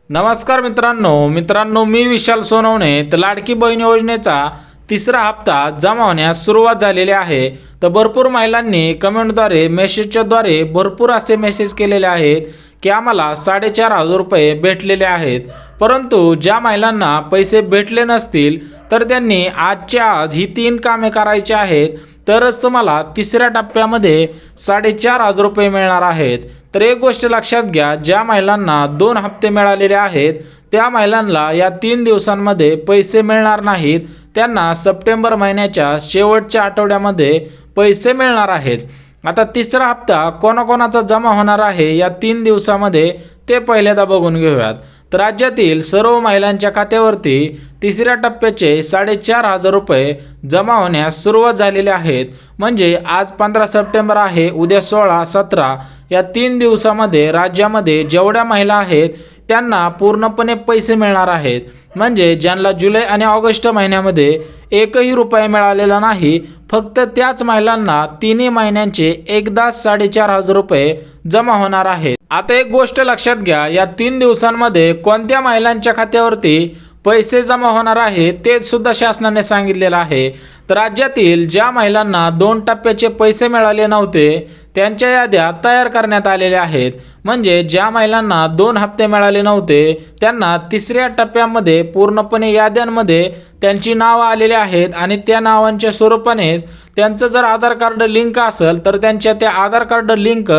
नमस्कार मित्रांनो मी विशाल सोनवणे। तर लाडकी बहीण योजनेचा तिसरा हप्ता जमा होण्यास सुरुवात झालेली आहे। तर भरपूर महिलांनी कमेंटद्वारे मेसेजच्याद्वारे भरपूर असे मेसेज केलेले आहेत की आम्हाला 4,500 रुपये भेटलेले आहेत। परंतु ज्या महिलांना पैसे भेटले नसतील तर त्यांनी आजच्या आज ही 3 कामे करायची आहेत, तरच तुम्हाला तिसऱ्या टप्प्यामध्ये 4,500 रुपये मिळणार आहेत। तर एक गोष्ट लक्षात घ्या, ज्या महिलांना 2 हप्ते मिळालेले आहेत त्या महिलांना या 3 दिवसांमध्ये पैसे मिळणार नाहीत। त्यांना सप्टेंबर महिन्याच्या शेवटच्या आठवड्यामध्ये पैसे मिळणार आहेत। आता तिसरा हप्ता कोणाकोणाचा जमा होणार आहे या 3 दिवसामध्ये ते पहिल्यांदा बघून घेऊयात। तर राज्यातील सर्व महिलांच्या खात्यावरती तिसऱ्या टप्प्याचे 4,500 रुपये जमा होण्यास सुरुवात झालेली आहेत। म्हणजे आज 15 सप्टेंबर आहे, उद्या 16, 17 या 3 दिवसामध्ये राज्यामध्ये जेवढ्या महिला आहेत त्यांना पूर्णपणे पैसे मिळणार आहेत। म्हणजे ज्यांना जुलै आणि ऑगस्ट महिन्यामध्ये एकही रुपया मिळालेला नाही, फक्त त्याच महिलांना 3 महिन्यांचे एकदा 4,500 रुपये जमा होणार आहेत। आता एक गोष्ट लक्षात घ्या, या 3 दिवसांमध्ये कोणत्या महिलांच्या खात्यावरती पैसे जमा होणार आहे ते सुद्धा शासनाने सांगितलेलं आहे। तर राज्यातील ज्या महिलांना 2 टप्प्याचे पैसे मिळाले नव्हते त्यांच्या याद्या तयार करण्यात आलेल्या आहेत। म्हणजे ज्या महिलांना 2 हप्ते मिळाले नव्हते त्यांना तिसऱ्या टप्प्यामध्ये पूर्णपणे याद्यांमध्ये त्यांची नावं आलेली आहेत आणि त्या नावांच्या स्वरूपानेच त्यांचं जर आधार कार्ड लिंक असेल तर त्यांच्या त्या आधार कार्ड लिंक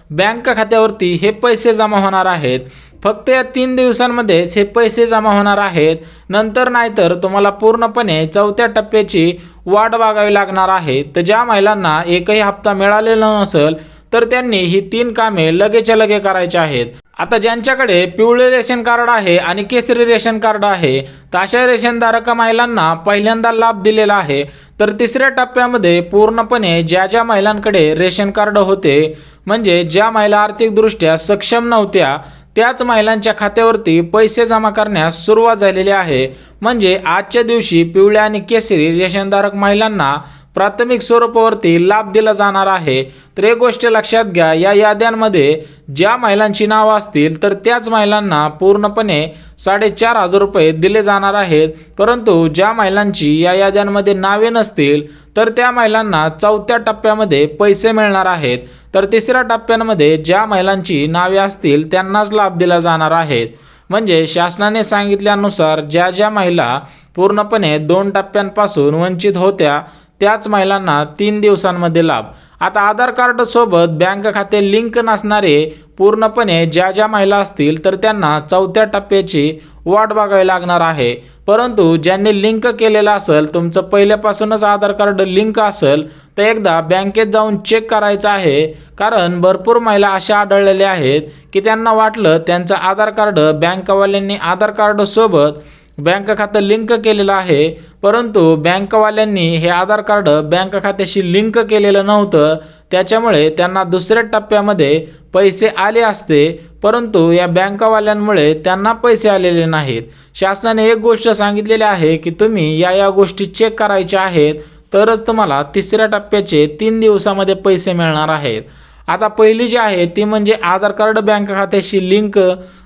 बँक खात्यावरती हे पैसे जमा होणार आहेत। फक्त या 3 दिवसांमध्येच हे पैसे जमा होणार आहेत, नंतर नाहीतर तुम्हाला पूर्णपणे चौथ्या टप्प्याची वाट बघावी लागणार आहे। तर ज्या महिलांना एकही हप्ता मिळालेला नसेल तर त्यांनी ही 3 कामे लगेचच्या लगे करायची आहेत। आता ज्यांच्याकडे पिवळे रेशन कार्ड आहे आणि केसरी रेशन कार्ड आहे तर अशा रेशनधारक महिलांना पहिल्यांदा लाभ दिलेला आहे। तर तिसऱ्या टप्प्यामध्ये पूर्णपणे ज्या महिलांकडे रेशन कार्ड होते, म्हणजे ज्या महिला आर्थिकदृष्ट्या सक्षम नव्हत्या त्याच महिलांच्या खात्यावरती पैसे जमा करण्यास सुरुवात झालेली आहे। म्हणजे आजच्या दिवशी पिवळ्या आणि केसरी रेशनधारक महिलांना प्राथमिक स्वरूपावरती लाभ दिला जाणार आहे। तर एक गोष्ट लक्षात घ्या, या याद्यांमध्ये ज्या महिलांची नावं असतील तर त्याच महिलांना पूर्णपणे 4,500 रुपये दिले जाणार आहेत। परंतु ज्या महिलांची या याद्यांमध्ये नावे नसतील तर त्या महिलांना चौथ्या टप्प्यामध्ये पैसे मिळणार आहेत। तर तिसऱ्या टप्प्यामध्ये ज्या महिलांची नावे असतील त्यांनाच लाभ दिला जाणार आहेत। म्हणजे शासनाने सांगितल्यानुसार ज्या महिला पूर्णपणे 2 टप्प्यांपासून वंचित होत्या त्याच महिलांना 3 दिवसांमध्ये लाभ। आता आधार कार्ड सोबत बँक खाते लिंक नसणारे पूर्णपणे ज्या महिला असतील तर त्यांना चौथ्या टप्प्याची वाट बघावी लागणार आहे। परंतु ज्यांनी लिंक केलेलं असेल, तुमचं पहिल्यापासूनच आधार कार्ड लिंक असेल तर एकदा बँकेत जाऊन चेक करायचं आहे। कारण भरपूर महिला अशा आढळलेल्या आहेत की त्यांना वाटलं त्यांचं आधार कार्ड बँकवाल्यांनी आधार कार्ड सोबत बँक खातं लिंक केलेलं आहे, परंतु बँकवाल्यांनी हे आधार कार्ड बँक खात्याशी लिंक केलेलं नव्हतं। त्याच्यामुळे त्यांना दुसऱ्या टप्प्यामध्ये पैसे आले असते, परंतु या बँकवाल्यांमुळे त्यांना पैसे आलेले नाहीत। शासनाने एक गोष्ट सांगितलेली आहे की तुम्ही या गोष्टी चेक करायच्या आहेत, तरच तुम्हाला तिसऱ्या टप्प्याचे 3 दिवसामध्ये पैसे मिळणार आहेत। आता पहिली जी आहे ती म्हणजे आधार कार्ड बँक खात्याशी लिंक,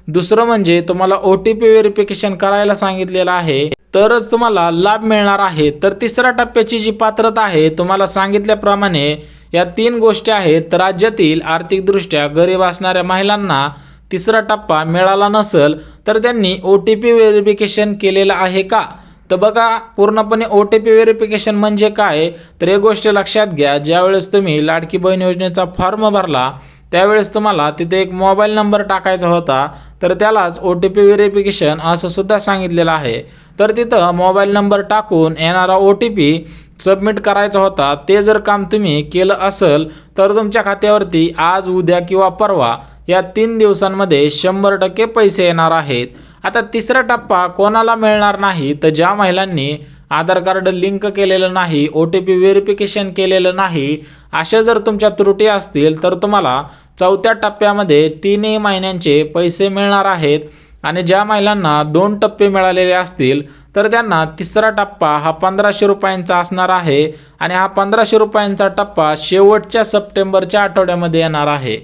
दुसरं म्हणजे तुम्हाला OTP व्हेरिफिकेशन करायला सांगितलेलं आहे, तरच तुम्हाला लाभ मिळणार आहे। तर तिसऱ्या टप्प्याची जी पात्रता आहे तुम्हाला सांगितल्याप्रमाणे या 3 गोष्टी आहेत। तर राज्यातील आर्थिकदृष्ट्या गरीब असणाऱ्या महिलांना तिसरा टप्पा मिळाला नसेल तर त्यांनी OTP व्हेरिफिकेशन केलेलं आहे का? तर बघा, पूर्णपणे OTP व्हेरिफिकेशन म्हणजे काय तर एक गोष्ट लक्षात घ्या, ज्यावेळेस तुम्ही लाडकी बहीण योजनेचा फॉर्म भरला त्यावेळेस तुम्हाला तिथे एक मोबाईल नंबर टाकायचा होता, तर त्यालाच OTP व्हेरिफिकेशन असं सुद्धा सांगितलेलं आहे। तर तिथं मोबाईल नंबर टाकून येणारा OTP सबमिट करायचा होता। ते जर काम तुम्ही केलं असेल तर तुमच्या खात्यावरती आज, उद्या किंवा परवा या 3 दिवसांमध्ये 100% पैसे येणार आहेत। आता तिसरा टप्पा कोणाला मिळणार नाही तर ज्या महिलांनी आधार कार्ड लिंक केलेलं नाही, OTP व्हेरिफिकेशन केलेलं नाही, अशा जर तुमच्या त्रुटी असतील तर तुम्हाला चौथ्या टप्प्यामध्ये 3 महिन्यांचे पैसे मिळणार आहेत। आणि ज्या महिलांना 2 टप्पे मिळालेले असतील तर त्यांना तिसरा टप्पा हा 1,500 रुपयांचा असणार आहे आणि हा 1,500 रुपयांचा टप्पा शेवटच्या सप्टेंबरच्या आठवड्यामध्ये येणार आहे।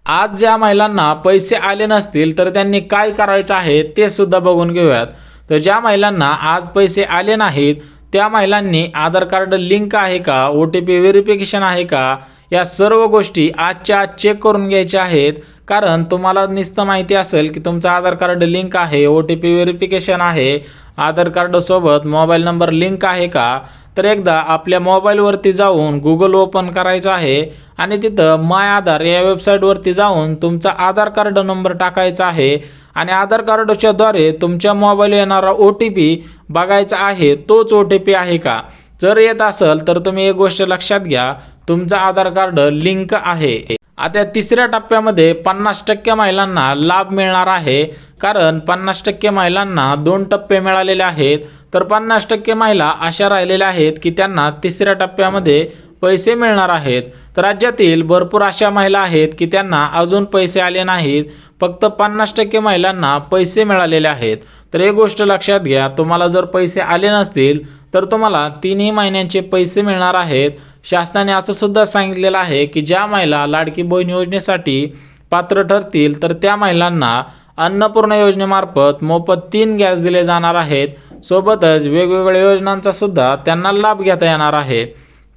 आज ज्या महिलांना पैसे आले नसतील तर त्यांनी काय करायचं आहे ते सुद्धा बघून घेऊयात. तर ज्या महिलांना आज पैसे आले नाहीत त्या महिलांनी आधार कार्ड लिंक आहे का, OTP व्हेरिफिकेशन आहे का, या सर्व गोष्टी आजच्या आज चेक करून घ्यायच्या आहेत. कारण तुम्हाला नुसतं माहिती असेल की तुमचं आधार कार्ड लिंक आहे, OTP व्हेरिफिकेशन आहे, आधार कार्डसोबत मोबाईल नंबर लिंक आहे का. तर एकदा आपल्या मोबाईलवरती जाऊन गुगल ओपन करायचं आहे आणि तिथं माय आधार या वेबसाईटवरती जाऊन तुमचा आधार कार्ड नंबर टाकायचा आहे आणि आधार कार्डच्या द्वारे तुमच्या मोबाईल येणारा OTP बघायचा आहे, तोच OTP आहे का. जर येत असेल तर तुम्ही एक गोष्ट लक्षात घ्या, तुमचं आधार कार्ड लिंक आहे. आता तिसऱ्या टप्प्यामध्ये 50% महिलांना लाभ मिळणार आहे. कारण 50% महिलांना 2 टप्पे मिळालेले आहेत. तर 50% महिला अशा राहिलेल्या आहेत की त्यांना तिसऱ्या टप्प्यामध्ये पैसे मिळणार आहेत. तर राज्यातील भरपूर अशा महिला आहेत की त्यांना अजून पैसे आले नाहीत. फक्त 50% महिलांना पैसे मिळालेले आहेत. तर एक गोष्ट लक्षात घ्या, तुम्हाला जर पैसे आले नसतील तर तुम्हाला 3 महिन्यांचे पैसे मिळणार आहेत. शासनाने असं सुद्धा सांगितलेलं आहे की ज्या महिला लाडकी बहीण योजनेसाठी पात्र ठरतील तर त्या महिलांना अन्नपूर्णा योजनेमार्फत मोफत 3 गॅस दिले जाणार आहेत. सोबतच वेगवेगळ्या योजनांचा सुद्धा त्यांना लाभ घेता येणार आहे.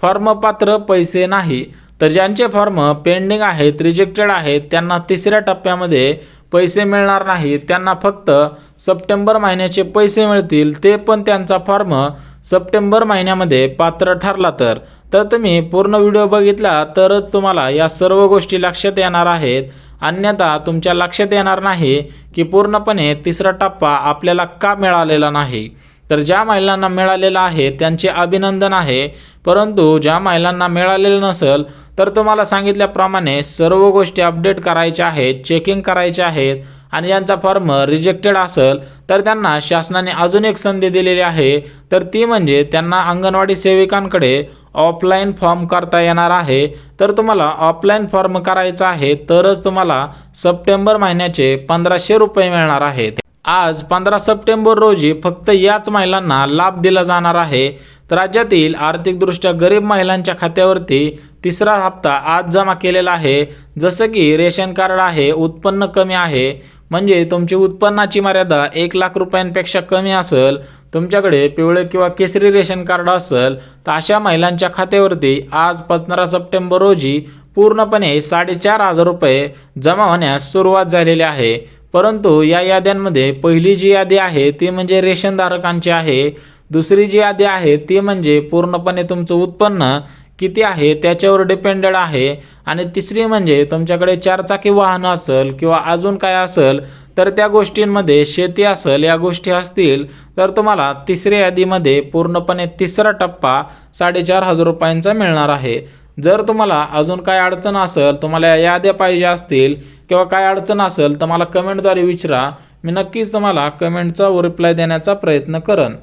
फॉर्म पात्र पैसे नाही, तर ज्यांचे फॉर्म पेंडिंग आहेत, रिजेक्टेड आहेत, त्यांना तिसऱ्या टप्प्यामध्ये पैसे मिळणार नाहीत. त्यांना फक्त सप्टेंबर महिन्याचे पैसे मिळतील, ते पण त्यांचा फॉर्म सप्टेंबर महिन्यामध्ये पात्र ठरला तर. तुम्ही पूर्ण व्हिडिओ बघितला तरच तुम्हाला या सर्व गोष्टी लक्षात येणार आहेत. अन्यथा तुमच्या लक्षात येणार नाही की पूर्णपणे तिसरा टप्पा आपल्याला का मिळालेला नाही. तर ज्या महिलांना मिळालेला आहे त्यांचे अभिनंदन आहे. परंतु ज्या महिलांना मिळालेलं नसेल तर तुम्हाला सांगितल्याप्रमाणे सर्व गोष्टी अपडेट करायच्या आहेत, चेकिंग करायच्या आहेत. आणि ज्यांचा फॉर्म रिजेक्टेड असेल तर त्यांना शासनाने अजून एक संधी दिलेली आहे. तर ती म्हणजे त्यांना अंगणवाडी सेविकांकडे ऑफलाईन फॉर्म करता येणार आहे. तर तुम्हाला ऑफलाईन फॉर्म करायचा आहे तरच तुम्हाला सप्टेंबर महिन्याचे 1500 रुपये मिळणार आहेत. आज 15 सप्टेंबर रोजी फक्त याच महिलांना लाभ दिला जाणार आहे. तर राज्यातील आर्थिकदृष्ट्या गरीब महिलांच्या खात्यावरती तिसरा हप्ता आज जमा केलेला आहे. जसं की रेशन कार्ड आहे, उत्पन्न कमी आहे, म्हणजे तुमची उत्पन्नाची मर्यादा 1 लाख रुपयांपेक्षा कमी असेल, तुमच्याकडे पिवळे किंवा केसरी रेशन कार्ड असेल तर अशा महिलांच्या खात्यावरती आज 15 सप्टेंबर रोजी पूर्णपणे 4,500 रुपये जमा होण्यास सुरुवात झालेली आहे. परंतु या याद्यांमध्ये पहिली जी यादी आहे ती म्हणजे रेशनधारकांची आहे. दुसरी जी यादी आहे ती म्हणजे पूर्णपणे तुमचं उत्पन्न किती आहे त्याच्यावर डिपेंडेड आहे. आणि तिसरी म्हणजे तुमच्याकडे 4 चाकी वाहन असेल किंवा अजून काय असेल तर त्या गोष्टींमध्ये शेती असेल, या गोष्टी असतील तर तुम्हाला तिसऱ्या यादीमध्ये पूर्णपणे तिसरा टप्पा 4,500 रुपयांचा मिळणार आहे. जर तुम्हाला अजून काय अडचण असेल, तुम्हाला या याद्या पाहिजे असतील किंवा काय अडचण असेल तर मला कमेंटद्वारे विचारा. मी नक्कीच तुम्हाला कमेंटचा रिप्लाय देण्याचा प्रयत्न करेन.